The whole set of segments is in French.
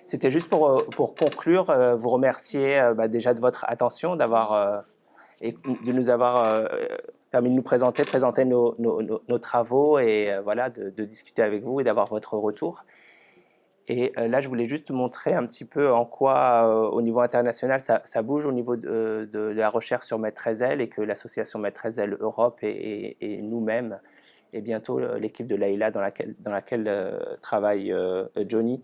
C'était juste pour conclure, vous remercier déjà de votre attention, et de nous avoir permis de nous présenter nos travaux et voilà, de discuter avec vous et d'avoir votre retour. Et là, je voulais juste montrer un petit peu en quoi, au niveau international, ça bouge au niveau de la recherche sur Maître-Ezel, et que l'association Maître-Ezel Europe et nous-mêmes, et bientôt l'équipe de Leïla dans laquelle travaille Johnny,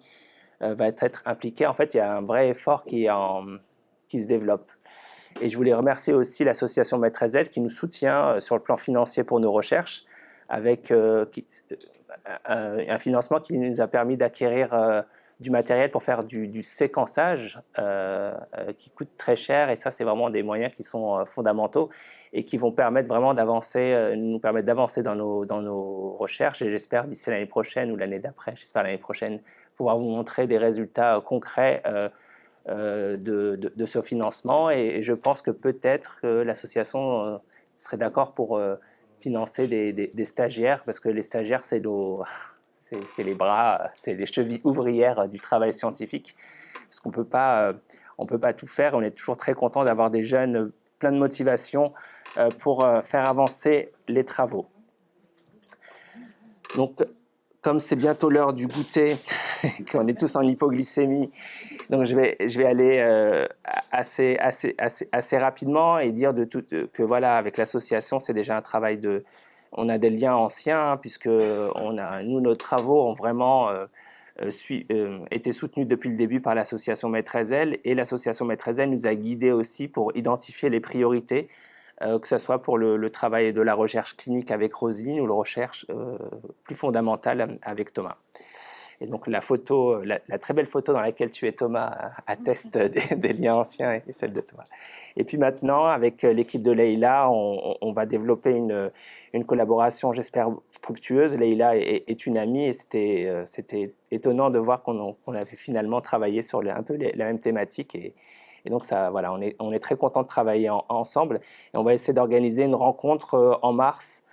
va être impliquée. En fait, il y a un vrai effort qui se développe. Et je voulais remercier aussi l'association Maître-Ezel qui nous soutient sur le plan financier pour nos recherches, avec un financement qui nous a permis d'acquérir du matériel pour faire du séquençage qui coûte très cher, et ça c'est vraiment des moyens qui sont fondamentaux et qui vont permettre vraiment nous permettre d'avancer dans nos recherches, et j'espère d'ici l'année prochaine ou l'année d'après, j'espère l'année prochaine, pouvoir vous montrer des résultats concrets de ce financement, et je pense que peut-être que l'association serait d'accord pour financer des stagiaires, parce que les stagiaires, c'est les bras, c'est les chevilles ouvrières du travail scientifique, parce qu'on on peut pas tout faire. On est toujours très content d'avoir des jeunes pleins de motivation pour faire avancer les travaux. Donc, comme c'est bientôt l'heure du goûter, qu'on est tous en hypoglycémie, donc je vais aller assez rapidement et dire que voilà, avec l'association, c'est déjà un travail on a des liens anciens, hein, puisque nous, nos travaux ont vraiment été soutenus depuis le début par l'association Maître-Ezel, et l'association Maître-Ezel nous a guidés aussi pour identifier les priorités, que ce soit pour le travail de la recherche clinique avec Roselyne ou la recherche plus fondamentale avec Thomas. Et donc la très belle photo dans laquelle tu es, Thomas, atteste des liens anciens, et celle de Thomas. Et puis maintenant, avec l'équipe de Leïla, on va développer une collaboration, j'espère, fructueuse. Leïla est une amie, et c'était étonnant de voir qu'on avait finalement travaillé sur un peu la même thématique. Et donc ça, voilà, on est très content de travailler ensemble. Et on va essayer d'organiser une rencontre en mars,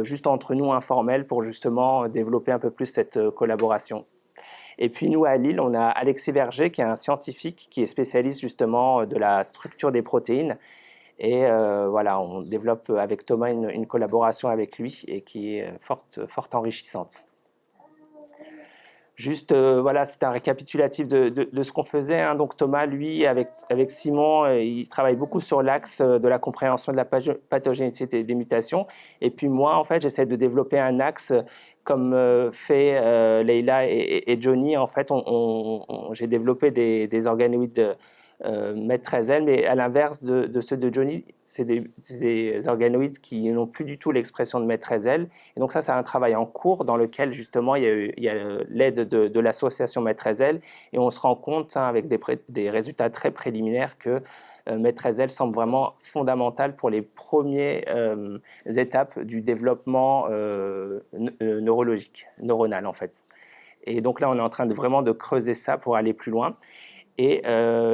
juste entre nous, informelle, pour justement développer un peu plus cette collaboration. Et puis nous, à Lille, on a Alexis Verger, qui est un scientifique qui est spécialiste justement de la structure des protéines. Et voilà, on développe avec Thomas une collaboration avec lui, et qui est fort enrichissante. Juste, voilà, c'est un récapitulatif de ce qu'on faisait, hein. Donc Thomas, lui, avec Simon, il travaille beaucoup sur l'axe de la compréhension de la pathogénicité des mutations. Et puis moi, en fait, j'essaie de développer un axe comme fait Leïla et Johnny. En fait, j'ai développé des organoïdes Maître-Ezel, mais à l'inverse de ceux de Johnny, c'est des organoïdes qui n'ont plus du tout l'expression de Maître-Ezel. Et donc ça, c'est un travail en cours dans lequel justement il y a l'aide de l'association Maître-Ezel, et on se rend compte, hein, avec des résultats très préliminaires, que Maître-Ezel semble vraiment fondamental pour les premières étapes du développement neuronal en fait. Et donc là, on est en train vraiment de creuser ça pour aller plus loin. Et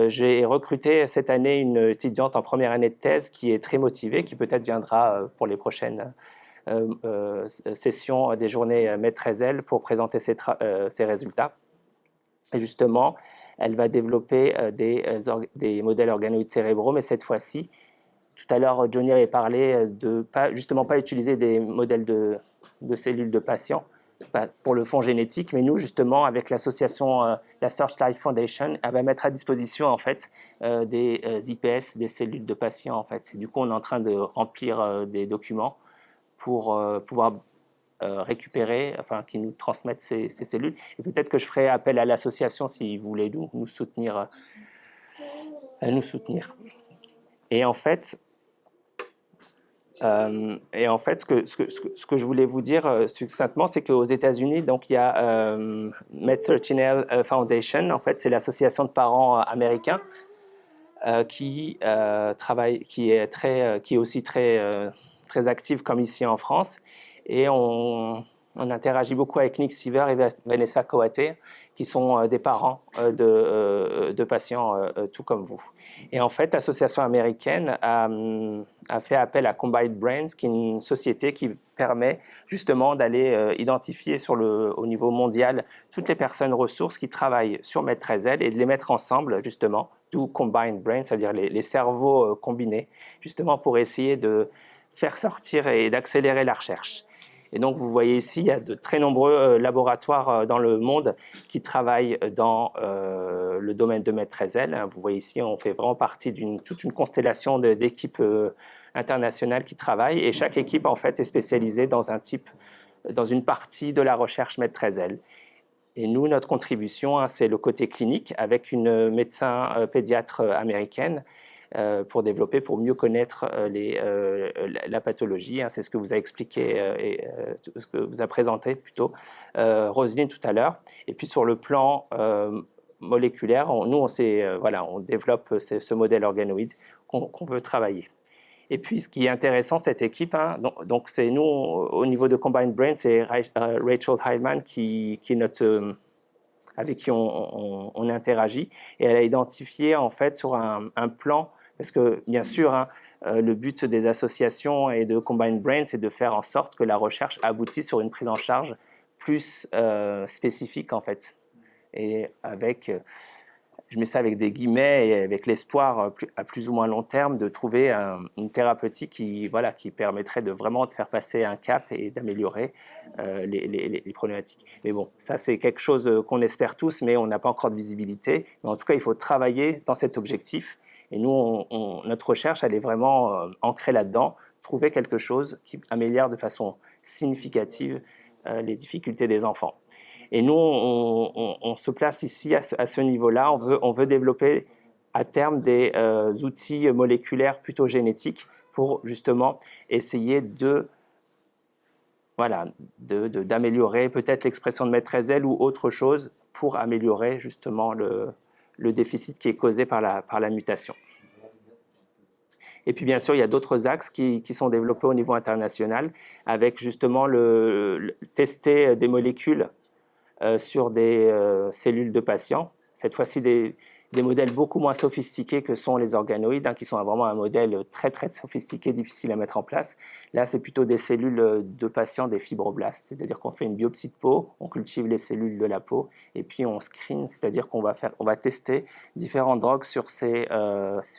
j'ai recruté cette année une étudiante en première année de thèse qui est très motivée, qui peut-être viendra pour les prochaines sessions des journées Maître-Ezel pour présenter ses résultats. Et justement, elle va développer des modèles organoïdes cérébraux, mais cette fois-ci, tout à l'heure, Johnny avait parlé de justement pas utiliser des modèles de cellules de patients pour le fond génétique, mais nous, justement, avec l'association, la Searchlight Foundation, elle va mettre à disposition, en fait, des IPS, des cellules de patients, en fait. Et du coup, on est en train de remplir des documents pour pouvoir récupérer, enfin, qui nous transmettent ces cellules. Et peut-être que je ferai appel à l'association si vous voulez nous soutenir. Et en fait, ce que je voulais vous dire succinctement, c'est qu'aux États-Unis, donc il y a Met-13 Foundation. En fait, c'est l'association de parents américains qui travaille, qui est aussi très active comme ici en France. Et On interagit beaucoup avec Nick Seaver et Vanessa Coate, qui sont des parents de patients tout comme vous. Et en fait, l'association américaine a fait appel à Combined Brains, qui est une société qui permet justement d'aller identifier au niveau mondial toutes les personnes ressources qui travaillent sur Med13L et de les mettre ensemble justement, d'où Combined Brains, c'est-à-dire les cerveaux combinés, justement pour essayer de faire sortir et d'accélérer la recherche. Et donc, vous voyez ici, il y a de très nombreux laboratoires dans le monde qui travaillent dans le domaine de Med13L. Vous voyez ici, on fait vraiment partie d'une toute une constellation d'équipes internationales qui travaillent. Et chaque équipe, en fait, est spécialisée dans dans une partie de la recherche Med13L. Et nous, notre contribution, c'est le côté clinique avec une médecin pédiatre américaine pour mieux connaître la pathologie. C'est ce que vous a expliqué ce que vous a présenté plutôt Roselyne tout à l'heure. Et puis sur le plan moléculaire, nous, on développe ce modèle organoïde qu'on veut travailler. Et puis, ce qui est intéressant, cette équipe, donc c'est nous, au niveau de Combined Brain, c'est Rachel Heilman qui est avec qui on interagit. Et elle a identifié, en fait, sur un plan, parce que, bien sûr, le but des associations et de Combined Brain, c'est de faire en sorte que la recherche aboutisse sur une prise en charge plus spécifique, en fait. Et je mets ça avec des guillemets et avec l'espoir à plus ou moins long terme de trouver une thérapeutique qui permettrait de vraiment faire passer un cap et d'améliorer les problématiques. Mais bon, ça c'est quelque chose qu'on espère tous, mais on n'a pas encore de visibilité. Mais en tout cas, il faut travailler dans cet objectif. Et nous, notre recherche, elle est vraiment ancrée là-dedans, trouver quelque chose qui améliore de façon significative les difficultés des enfants. Et nous, on se place ici à ce niveau-là. On veut développer à terme des outils moléculaires plutôt génétiques pour justement essayer d'améliorer peut-être l'expression de Med13L ou autre chose pour améliorer justement le déficit qui est causé par la mutation. Et puis bien sûr, il y a d'autres axes qui sont développés au niveau international avec justement tester des molécules sur des cellules de patients. Cette fois-ci, des modèles beaucoup moins sophistiqués que sont les organoïdes, qui sont vraiment un modèle très, très sophistiqué, difficile à mettre en place. Là, c'est plutôt des cellules de patients, des fibroblastes, c'est-à-dire qu'on fait une biopsie de peau, on cultive les cellules de la peau, et puis on screen, c'est-à-dire qu'on va tester différentes drogues sur ces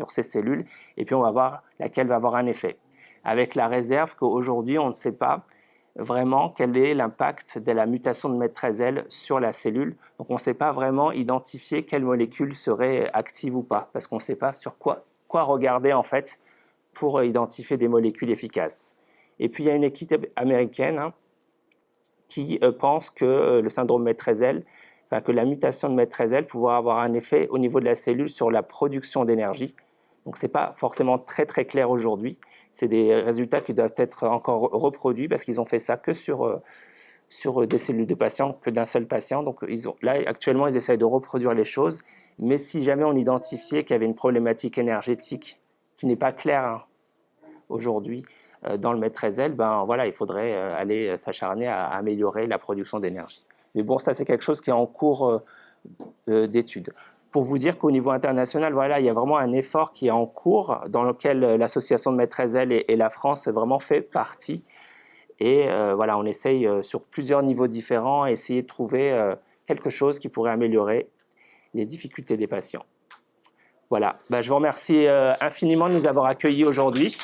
cellules, et puis on va voir laquelle va avoir un effet. Avec la réserve qu'aujourd'hui, on ne sait pas vraiment quel est l'impact de la mutation de Med13L sur la cellule. Donc on ne sait pas vraiment identifier quelle molécule serait active ou pas, parce qu'on ne sait pas sur quoi regarder en fait pour identifier des molécules efficaces. Et puis il y a une équipe américaine qui pense que le syndrome Med13L, que la mutation de Med13L pourra avoir un effet au niveau de la cellule sur la production d'énergie. Donc, ce n'est pas forcément très, très clair aujourd'hui. C'est des résultats qui doivent être encore reproduits parce qu'ils ont fait ça que sur des cellules de patients, que d'un seul patient. Donc, là, actuellement, ils essayent de reproduire les choses. Mais si jamais on identifiait qu'il y avait une problématique énergétique qui n'est pas claire aujourd'hui dans le Med13L, il faudrait aller s'acharner à améliorer la production d'énergie. Mais bon, ça, c'est quelque chose qui est en cours d'étude. Pour vous dire qu'au niveau international, il y a vraiment un effort qui est en cours dans lequel l'association de Med13L et la France vraiment fait partie. Et on essaye sur plusieurs niveaux différents, essayer de trouver quelque chose qui pourrait améliorer les difficultés des patients. Voilà, je vous remercie infiniment de nous avoir accueillis aujourd'hui.